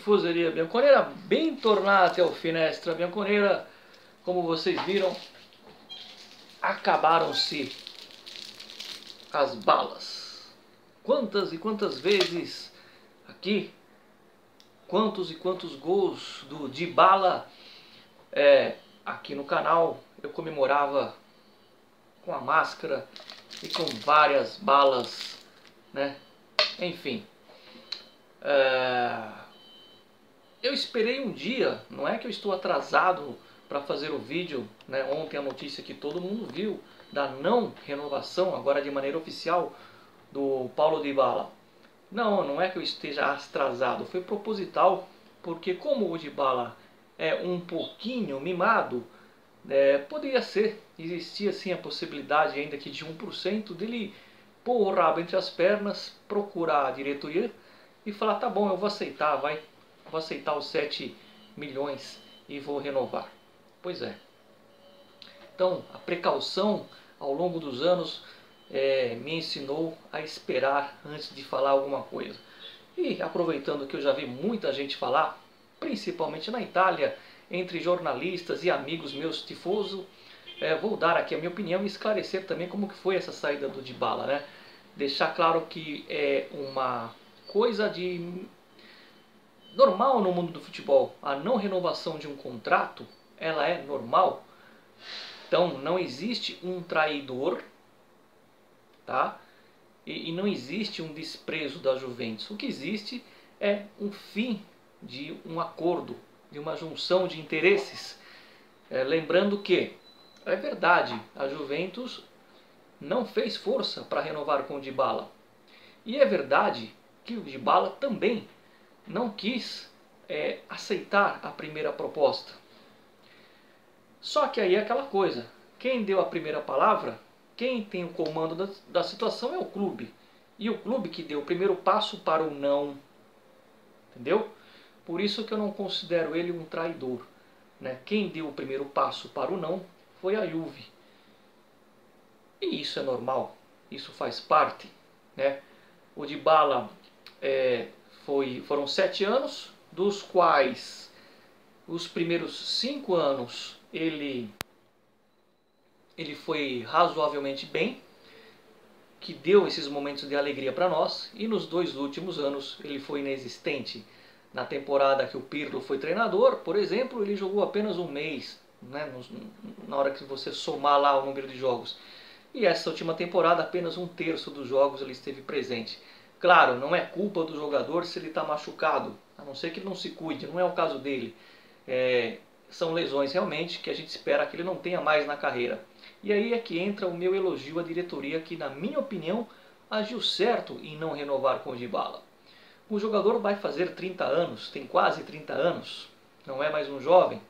tifoseria bianconera, bentornati ao Finestra Bianconera. Como vocês viram, acabaram-se as balas. Quantas e quantas vezes aqui, quantos e quantos gols do Dybala aqui no canal eu comemorava com a máscara e com várias balas, né? Enfim, eu esperei um dia, não é que eu estou atrasado para fazer o vídeo, né? Ontem a notícia que todo mundo viu da não renovação, agora de maneira oficial, do Paulo Dybala. Não é que eu esteja atrasado, foi proposital, porque como o Dybala é um pouquinho mimado, poderia ser, existia sim a possibilidade ainda que de 1% dele pôr o rabo entre as pernas, procurar a diretoria e falar, tá bom, eu vou aceitar, vou aceitar os 7 milhões e vou renovar. Pois é. Então, a precaução ao longo dos anos me ensinou a esperar antes de falar alguma coisa. E aproveitando que eu já vi muita gente falar, principalmente na Itália, entre jornalistas e amigos meus tifoso, vou dar aqui a minha opinião e esclarecer também como que foi essa saída do Dybala, né? Deixar claro que é uma coisa de normal no mundo do futebol. A não renovação de um contrato, ela é normal. Então não existe um traidor, tá? E não existe um desprezo da Juventus. O que existe é um fim de um acordo, de uma junção de interesses. Lembrando que, é verdade, a Juventus não fez força para renovar com o Dybala. E é verdade que o Dybala também não quis aceitar a primeira proposta. Só que aí é aquela coisa, quem deu a primeira palavra, quem tem o comando da situação é o clube. E o clube que deu o primeiro passo para o não. Entendeu? Por isso que eu não considero ele um traidor, né? Quem deu o primeiro passo para o não foi a Juve. E isso é normal, isso faz parte, né? O Dybala foram 7 anos, dos quais os primeiros 5 anos ele foi razoavelmente bem, que deu esses momentos de alegria para nós, e nos 2 últimos anos ele foi inexistente. Na temporada que o Pirlo foi treinador, por exemplo, ele jogou apenas um mês, né, na hora que você somar lá o número de jogos. E essa última temporada, apenas 1/3 dos jogos ele esteve presente. Claro, não é culpa do jogador se ele está machucado, a não ser que ele não se cuide, não é o caso dele. São lesões realmente que a gente espera que ele não tenha mais na carreira. E aí é que entra o meu elogio à diretoria, que na minha opinião agiu certo em não renovar com o Dybala. O jogador vai fazer 30 anos, tem quase 30 anos, não é mais um jovem.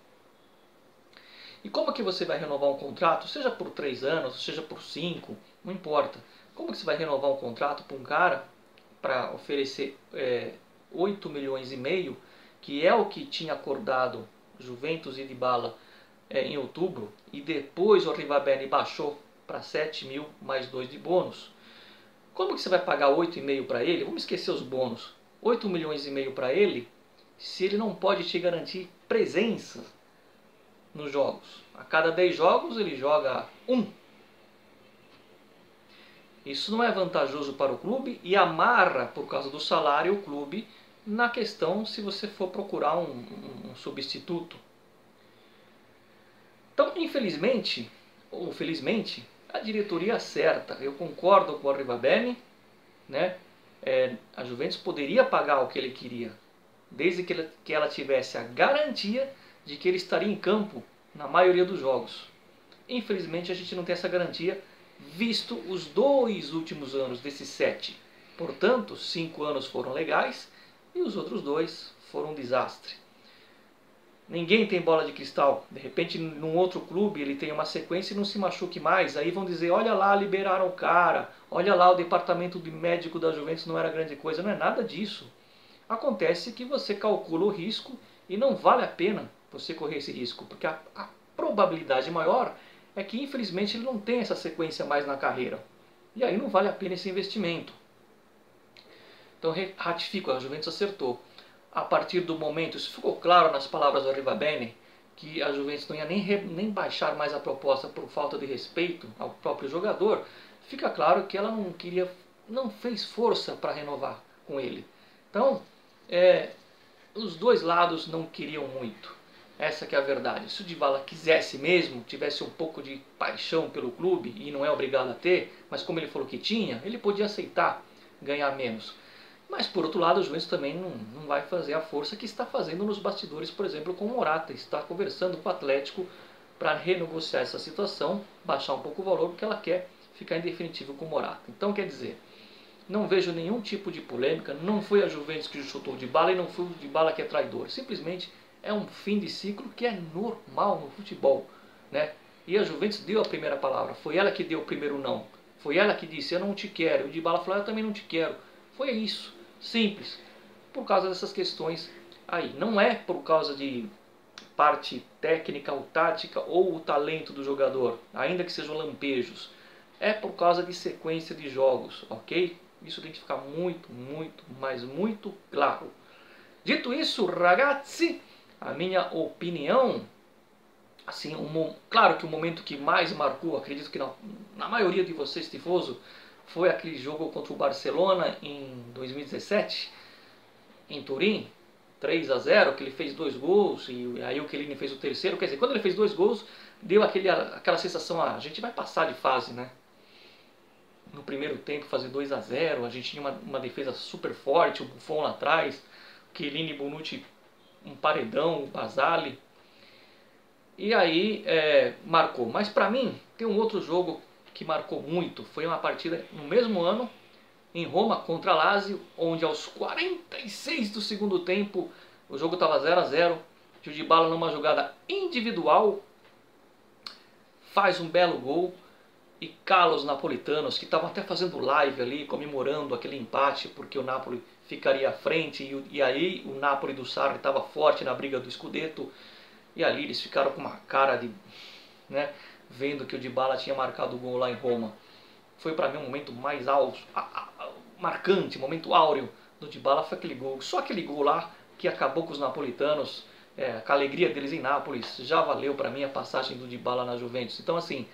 E como que você vai renovar um contrato, seja por 3 anos, seja por 5, não importa. Como que você vai renovar um contrato para um cara para oferecer 8 milhões e meio, que é o que tinha acordado Juventus e Dybala em outubro, e depois o Arrivabene baixou para 7 mil mais 2 de bônus? Como que você vai pagar 8,5 para ele? Vamos esquecer os bônus. 8 milhões e meio para ele, se ele não pode te garantir presença nos jogos. A cada 10 jogos ele joga 1. Isso não é vantajoso para o clube e amarra, por causa do salário, o clube na questão se você for procurar um substituto. Então, infelizmente, ou felizmente, a diretoria acerta. Eu concordo com o Arrivabene, né? A Juventus poderia pagar o que ele queria, desde que ela tivesse a garantia de que ele estaria em campo na maioria dos jogos. Infelizmente a gente não tem essa garantia, visto os 2 últimos anos desses 7. Portanto, 5 anos foram legais e os outros 2 foram um desastre. Ninguém tem bola de cristal. De repente, num outro clube, ele tem uma sequência e não se machuque mais. Aí vão dizer, olha lá, liberaram o cara. Olha lá, o departamento de médico da Juventus não era grande coisa. Não é nada disso. Acontece que você calcula o risco e não vale a pena você correr esse risco. Porque a probabilidade maior é que, infelizmente, ele não tem essa sequência mais na carreira. E aí não vale a pena esse investimento. Então, ratifico, a Juventus acertou. a partir do momento, isso ficou claro nas palavras do Arrivabene, que a Juventus não ia nem baixar mais a proposta por falta de respeito ao próprio jogador, fica claro que ela não fez força para renovar com ele. Então, os dois lados não queriam muito. Essa que é a verdade. Se o Dybala quisesse mesmo, tivesse um pouco de paixão pelo clube, e não é obrigado a ter, mas como ele falou que tinha, ele podia aceitar ganhar menos. Mas por outro lado, o Juventus também não vai fazer a força que está fazendo nos bastidores, por exemplo, com o Morata. Está conversando com o Atlético para renegociar essa situação, baixar um pouco o valor, porque ela quer ficar em definitivo com o Morata. Então, quer dizer, não vejo nenhum tipo de polêmica, não foi a Juventus que chutou o Dybala e não foi o Dybala que é traidor. Simplesmente é um fim de ciclo que é normal no futebol, né? E a Juventus deu a primeira palavra, foi ela que deu o primeiro não. Foi ela que disse, eu não te quero. E o Dybala falou, eu também não te quero. Foi isso. Simples, por causa dessas questões aí. Não é por causa de parte técnica ou tática ou o talento do jogador, ainda que sejam lampejos. É por causa de sequência de jogos, ok? Isso tem que ficar muito, mas muito claro. Dito isso, ragazzi, a minha opinião, assim, claro que o momento que mais marcou, acredito que na maioria de vocês, tifoso, foi aquele jogo contra o Barcelona em 2017, em Turim, 3-0, que ele fez 2 gols, e aí o Chiellini fez o terceiro. Quer dizer, quando ele fez 2 gols, deu aquela sensação, a gente vai passar de fase, né? No primeiro tempo, fazer 2-0, a gente tinha uma defesa super forte, o Buffon lá atrás, o Chiellini, Bonucci, um paredão, o Basali. E aí, marcou. Mas pra mim, tem um outro jogo que marcou muito, foi uma partida no mesmo ano, em Roma, contra a Lazio, onde aos 46 do segundo tempo, o jogo estava 0-0, o Dybala numa jogada individual, faz um belo gol, e cala os napolitanos, que estavam até fazendo live ali, comemorando aquele empate, porque o Napoli ficaria à frente, e aí o Napoli do Sarri estava forte na briga do Scudetto, e ali eles ficaram com uma cara de... né, vendo que o Dybala tinha marcado o gol lá em Roma. Foi para mim um momento mais marcante, momento áureo do Dybala, foi aquele gol. Só aquele gol lá que acabou com os napolitanos, com a alegria deles em Nápoles, já valeu para mim a passagem do Dybala na Juventus. Então assim,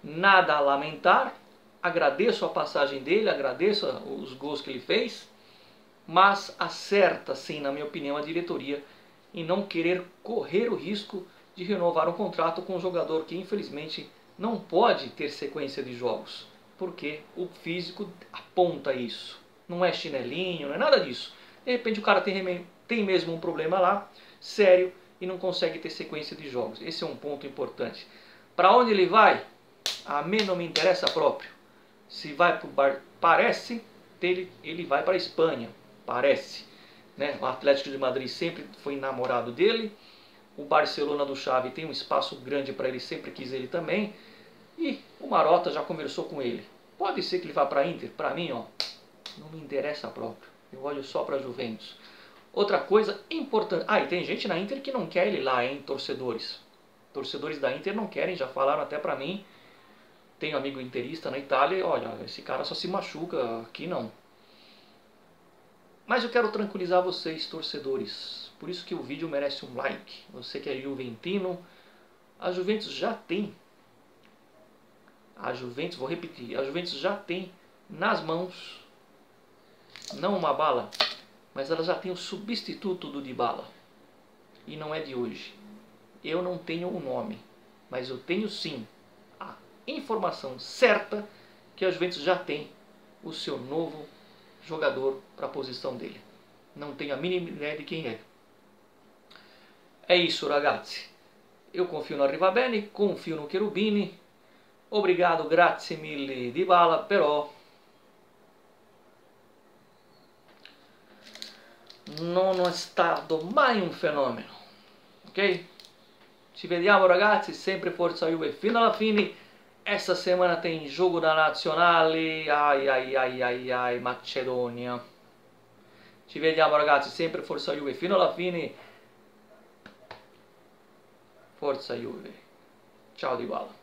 nada a lamentar, agradeço a passagem dele, agradeço os gols que ele fez, mas acerta sim, na minha opinião, a diretoria em não querer correr o risco de renovar um contrato com um jogador que infelizmente não pode ter sequência de jogos, porque o físico aponta isso. Não é chinelinho, não é nada disso. De repente o cara tem mesmo um problema lá, sério, e não consegue ter sequência de jogos. Esse é um ponto importante. Para onde ele vai? A mim não me interessa próprio. Se vai para o Bar, parece, ele vai para a Espanha, parece. Né? O Atlético de Madrid sempre foi namorado dele. O Barcelona do Xavi tem um espaço grande para ele, sempre quis ele também. E o Marotta já conversou com ele. Pode ser que ele vá para a Inter. Para mim, ó, não me interessa próprio. Eu olho só para a Juventus. Outra coisa importante. E tem gente na Inter que não quer ele lá, hein, torcedores. Torcedores da Inter não querem, já falaram até para mim. Tenho amigo interista na Itália e olha, esse cara só se machuca, aqui não. Mas eu quero tranquilizar vocês, torcedores. Por isso que o vídeo merece um like. Você que é juventino, a Juventus já tem. Vou repetir, a Juventus já tem nas mãos, não uma bala, mas ela já tem o substituto do Dybala. E não é de hoje. Eu não tenho o nome, mas eu tenho sim a informação certa que a Juventus já tem o seu novo jogador para a posição dele. Não tenho a mínima ideia de quem é. É isso, ragazzi. Eu confio no Arrivabene, confio no Cherubini. Obrigado, grazie mille Dybala, però non è stato mai un fenomeno. Ok? Ci vediamo ragazzi, sempre Forza Juve fino alla fine. Essa semana tem jogo da Nazionale, ai, Macedonia. Ci vediamo ragazzi, sempre Forza Juve fino alla fine. Forza Juve. Ciao Dybala.